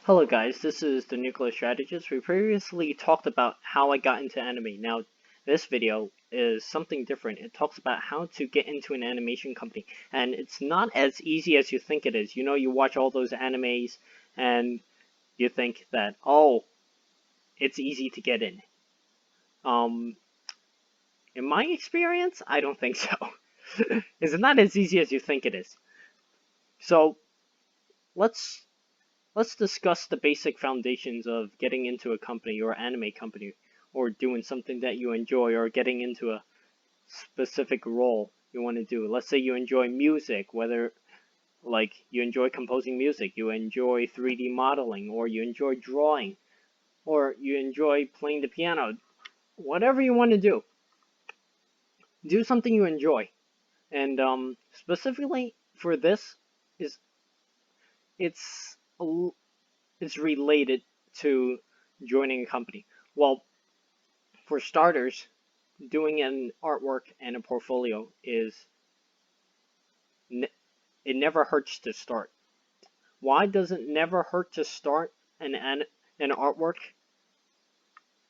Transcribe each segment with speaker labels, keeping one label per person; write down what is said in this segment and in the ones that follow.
Speaker 1: Hello guys, this is the Nuclear Strategist. We previously talked about how I got into anime. Now, this video is something different. It talks about how to get into an animation company. And it's not as easy as you think it is. You know, you watch all those animes and you think that, oh, it's easy to get in. Um, in my experience, I don't think so. It's not as easy as you think it is. So, let's let's discuss the basic foundations of getting into a company or anime company or doing something that you enjoy or getting into a specific role you want to do. Let's say you enjoy music, whether like you enjoy composing music, you enjoy 3D modeling, or you enjoy drawing, or you enjoy playing the piano. Whatever you want to do something you enjoy. And specifically for this is it's it's related to joining a company. Well, for starters, doing an artwork and a portfolio it never hurts to start. Why does it never hurt to start an artwork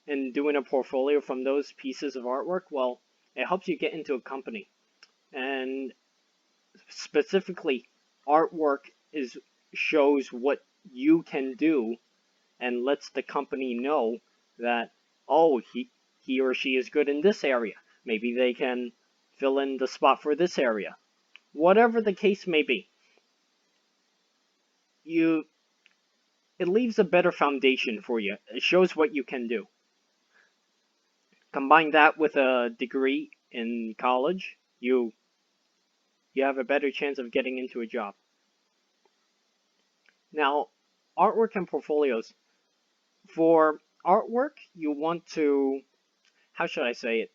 Speaker 1: and doing a portfolio from those pieces of artwork? Well, it helps you get into a company. And specifically, artwork is shows what you can do and lets the company know that, oh, he or she is good in this area. Maybe they can fill in the spot for this area. Whatever the case may be, you it leaves a better foundation for you. It shows what you can do. Combine that with a degree in college, you have a better chance of getting into a job. Now, artwork and portfolios. For artwork, you want to, how should I say it?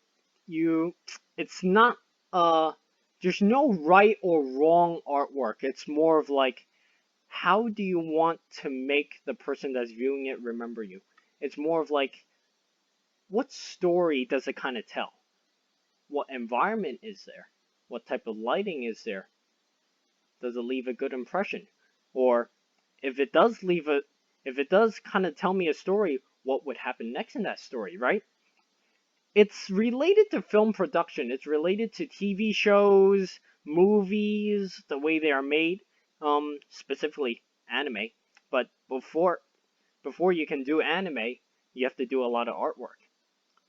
Speaker 1: It's not there's no right or wrong artwork. It's more of like, how do you want to make the person that's viewing it remember you? It's more of like, what story does it kind of tell? What environment is there? What type of lighting is there? Does it leave a good impression? Or if it does if it does kind of tell me a story, what would happen next in that story, right? It's related to film production. It's related to TV shows, movies, the way they are made, specifically anime. But before you can do anime, you have to do a lot of artwork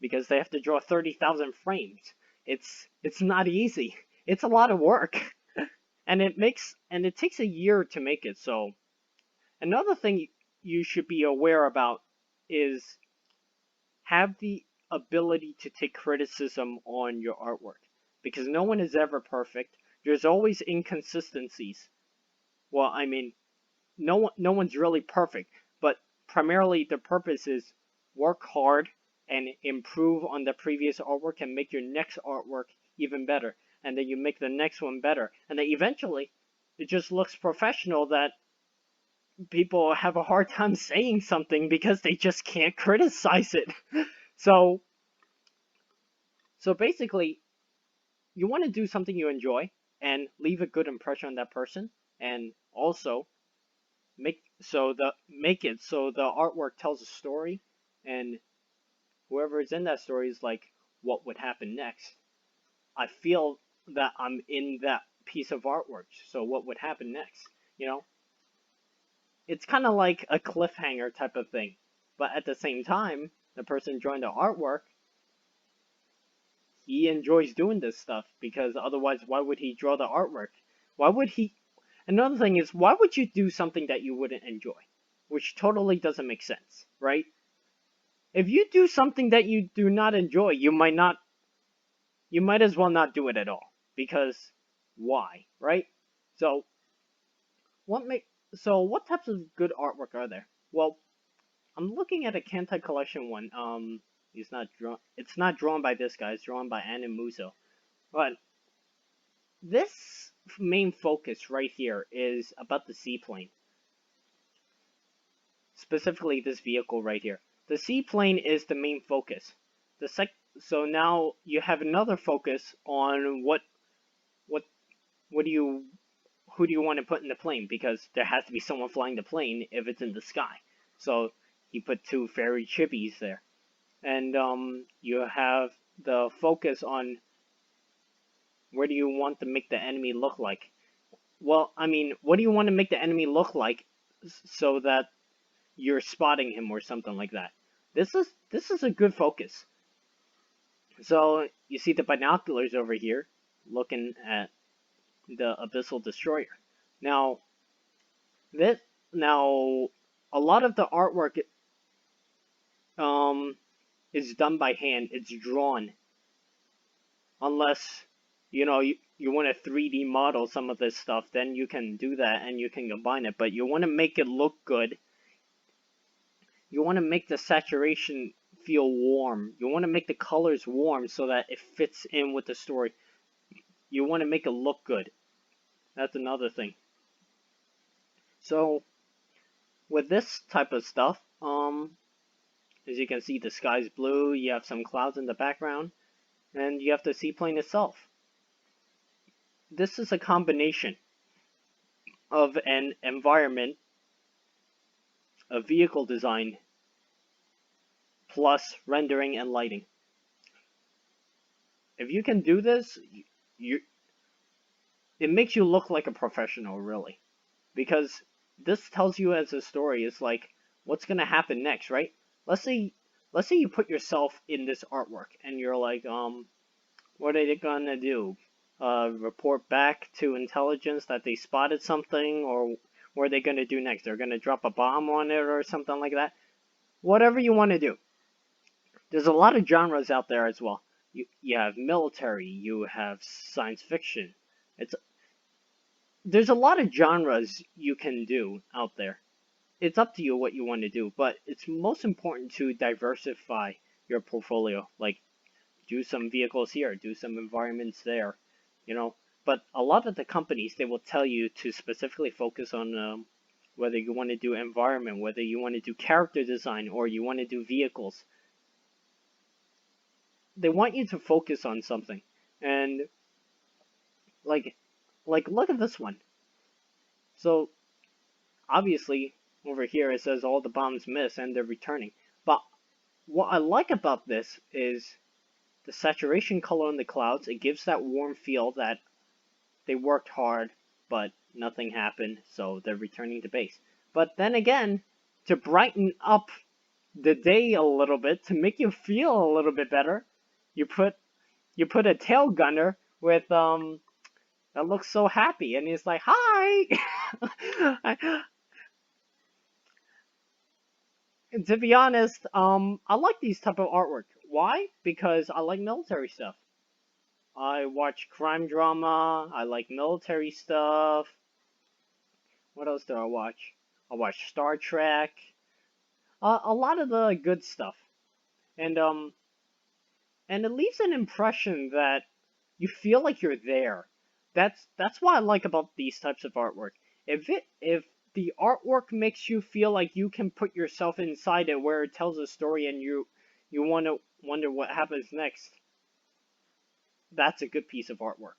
Speaker 1: because they have to draw 30,000 frames. It's not easy. It's a lot of work. And it takes a year to make it. So another thing you should be aware about is have the ability to take criticism on your artwork because no one is ever perfect. There's always inconsistencies. Well, I mean, no one's really perfect, but primarily the purpose is work hard and improve on the previous artwork and make your next artwork even better. And then you make the next one better. And then eventually it just looks professional that people have a hard time saying something because they just can't criticize it. So so basically you want to do something you enjoy and leave a good impression on that person and also make it so the artwork tells a story and whoever is in that story is like, what would happen next? I feel that I'm in that piece of artwork, so what would happen next? You know, it's kind of like a cliffhanger type of thing, but at the same time, the person drawing the artwork, he enjoys doing this stuff because otherwise, why would he draw the artwork? Why would he? Another thing is, why would you do something that you wouldn't enjoy? Which totally doesn't make sense, right? If you do something that you do not enjoy, you might as well not do it at all because why, right? So what make what types of good artwork are there? Well, I'm looking at a Kantai collection one. It's not drawn by this guy. It's drawn by Anim Muso. But this main focus right here is about the seaplane. Specifically, this vehicle right here. The seaplane is the main focus. So now you have another focus on what what do you who do you want to put in the plane? Because there has to be someone flying the plane if it's in the sky. So he put two fairy chibis there. And you have the focus on where do you want to make the enemy look like. Well, I mean, what do you want to make the enemy look like so that you're spotting him or something like that? This is a good focus. So you see the binoculars over here looking at the Abyssal Destroyer. Now, this now a lot of the artwork is done by hand. It's drawn, unless you know you want to 3D model some of this stuff. Then you can do that and you can combine it. But you want to make it look good. You want to make the saturation feel warm. You want to make the colors warm so that it fits in with the story. You want to make it look good. That's another thing. So with this type of stuff, as you can see, the sky's blue, you have some clouds in the background, and you have the seaplane itself. This is a combination of an environment, a vehicle design, plus rendering and lighting. If you can do this, it makes you look like a professional, really. Because this tells you as a story, it's like, what's going to happen next, right? Let's say you put yourself in this artwork, and you're like, what are they going to do? Report back to intelligence that they spotted something, or what are they going to do next? They're going to drop a bomb on it or something like that. Whatever you want to do. There's a lot of genres out there as well. You have military, you have science fiction. There's a lot of genres you can do out there. It's up to you what you want to do, but it's most important to diversify your portfolio. Like, do some vehicles here, do some environments there, you know. But a lot of the companies, they will tell you to specifically focus on whether you want to do environment, whether you want to do character design, or you want to do vehicles. They want you to focus on something. And like look at this one. So obviously over here it says all the bombs miss and they're returning. But what I like about this is the saturation color in the clouds. It gives that warm feel that they worked hard, but nothing happened, so they're returning to base. But then again, to brighten up the day a little bit, to make you feel a little bit better, you put a tail gunner with that looks so happy, and he's like, "Hi." And to be honest, I like these type of artwork. Why? Because I like military stuff. I watch crime drama. I like military stuff. What else do I watch? I watch Star Trek. A lot of the good stuff, and it leaves an impression that you feel like you're there. That's what I like about these types of artwork. If the artwork makes you feel like you can put yourself inside it, where it tells a story and you want to wonder what happens next, that's a good piece of artwork.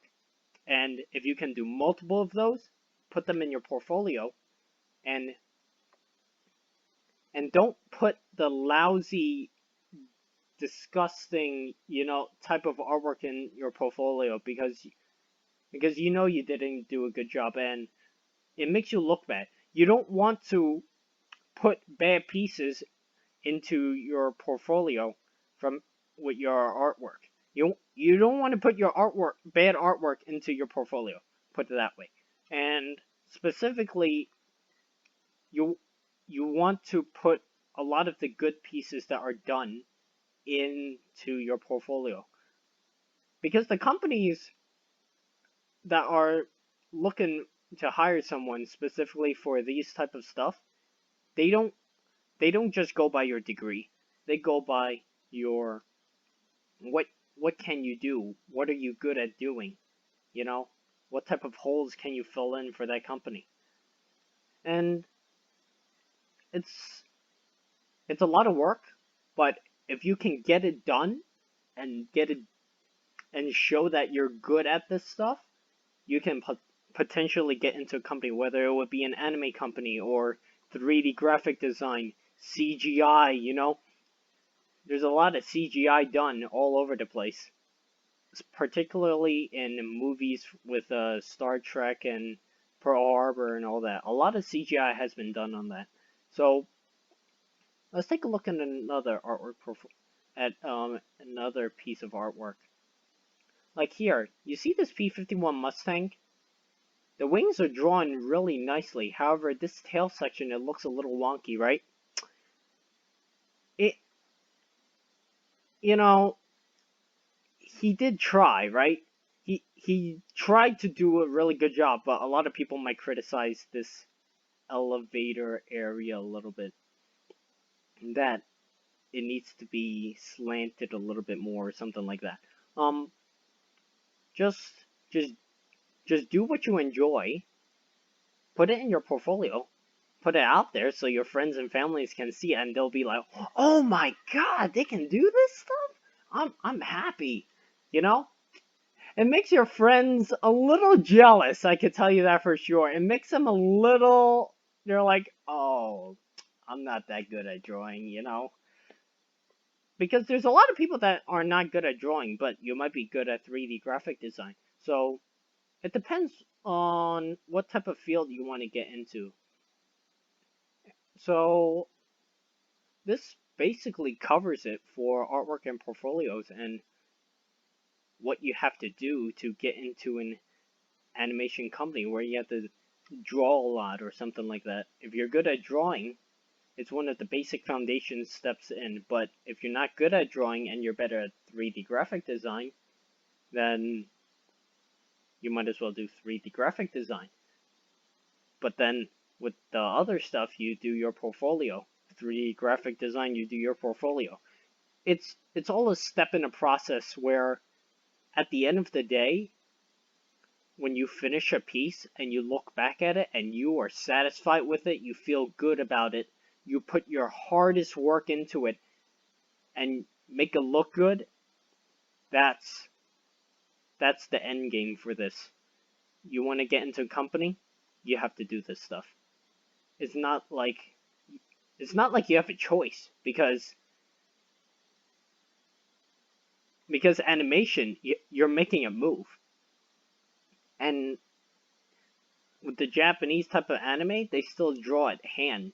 Speaker 1: And if you can do multiple of those, put them in your portfolio, and don't put the lousy, disgusting, type of artwork in your portfolio, because you know you didn't do a good job and it makes you look bad. You don't want to put bad pieces into your portfolio from with your artwork. You don't want to put your bad artwork into your portfolio. Put it that way. And specifically, you want to put a lot of the good pieces that are done into your portfolio, because the companies that are looking to hire someone specifically for these type of stuff, they don't just go by your degree. They go by your what can you do? What are you good at doing? What type of holes can you fill in for that company? And it's a lot of work, but if you can get it done and show that you're good at this stuff, you can potentially get into a company, whether it would be an anime company or 3D graphic design, CGI, you know? There's a lot of CGI done all over the place, particularly in movies with Star Trek and Pearl Harbor and all that. A lot of CGI has been done on that. So let's take a look at another another piece of artwork. Like here, you see this P-51 Mustang? The wings are drawn really nicely. However, this tail section, it looks a little wonky, right? It, you know, he did try, right? He tried to do a really good job, but a lot of people might criticize this elevator area a little bit. That it needs to be slanted a little bit more or something like that. Just just do what you enjoy. Put it in your portfolio. Put it out there so your friends and families can see it, and they'll be like, "Oh my God, they can do this stuff! I'm happy." You know, it makes your friends a little jealous. I could tell you that for sure. It makes them a little. They're like, "Oh, I'm not that good at drawing," you know. Because there's a lot of people that are not good at drawing, but you might be good at 3D graphic design. So it depends on what type of field you want to get into. So this basically covers it for artwork and portfolios and what you have to do to get into an animation company where you have to draw a lot or something like that. If you're good at drawing, it's one of the basic foundation steps in, but if you're not good at drawing and you're better at 3D graphic design, then you might as well do 3D graphic design. But then with the other stuff, you do your portfolio. 3D graphic design, you do your portfolio. It's all a step in a process where at the end of the day, when you finish a piece and you look back at it and you are satisfied with it, you feel good about it, you put your hardest work into it and make it look good, that's the end game for this. You want to get into a company, you have to do this stuff. It's not like you have a choice because animation, you're making a move. And with the Japanese type of anime, they still draw it hand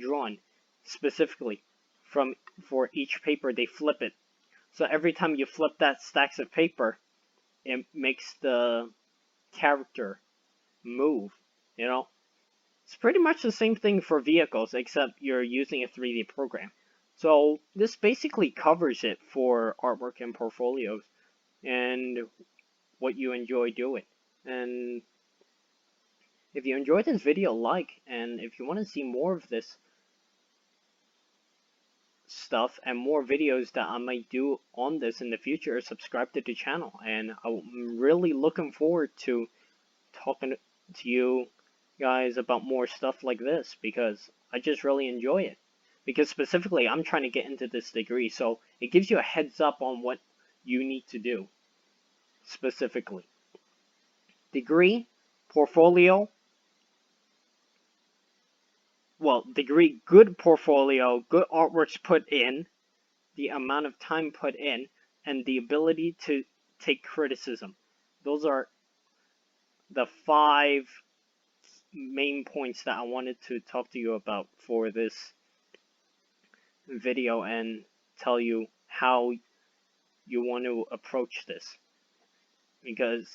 Speaker 1: drawn, specifically for each paper they flip it. So every time you flip that stacks of paper, it makes the character move. You know, it's pretty much the same thing for vehicles, except you're using a 3D program. So this basically covers it for artwork and portfolios and what you enjoy doing. And if you enjoyed this video, like, and if you want to see more of this stuff and more videos that I might do on this in the future, subscribe to the channel. And I'm really looking forward to talking to you guys about more stuff like this because I just really enjoy it. Because specifically, I'm trying to get into this degree, so it gives you a heads up on what you need to do specifically. Degree, portfolio, well, degree, good portfolio, good artworks put in, the amount of time put in, and the ability to take criticism. Those are the 5 main points that I wanted to talk to you about for this video and tell you how you want to approach this. Because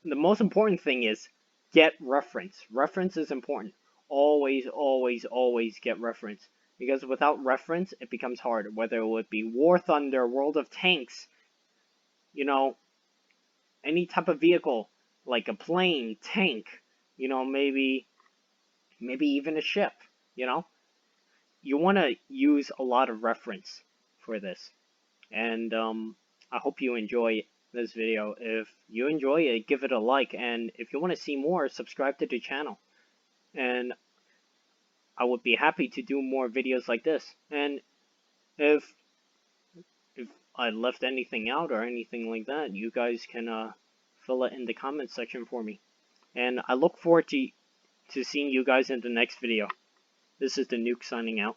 Speaker 1: the most important thing is get reference. Reference is important. Always, always, always get reference. Because without reference, it becomes hard. Whether it would be War Thunder, World of Tanks, you know, any type of vehicle, like a plane, tank, you know, maybe even a ship, you know. You want to use a lot of reference for this. And I hope you enjoy this video. If you enjoy it, give it a like, and if you want to see more, subscribe to the channel. And I would be happy to do more videos like this. And if I left anything out or anything like that, you guys can fill it in the comments section for me. And I look forward to seeing you guys in the next video. This is the Nuke signing out.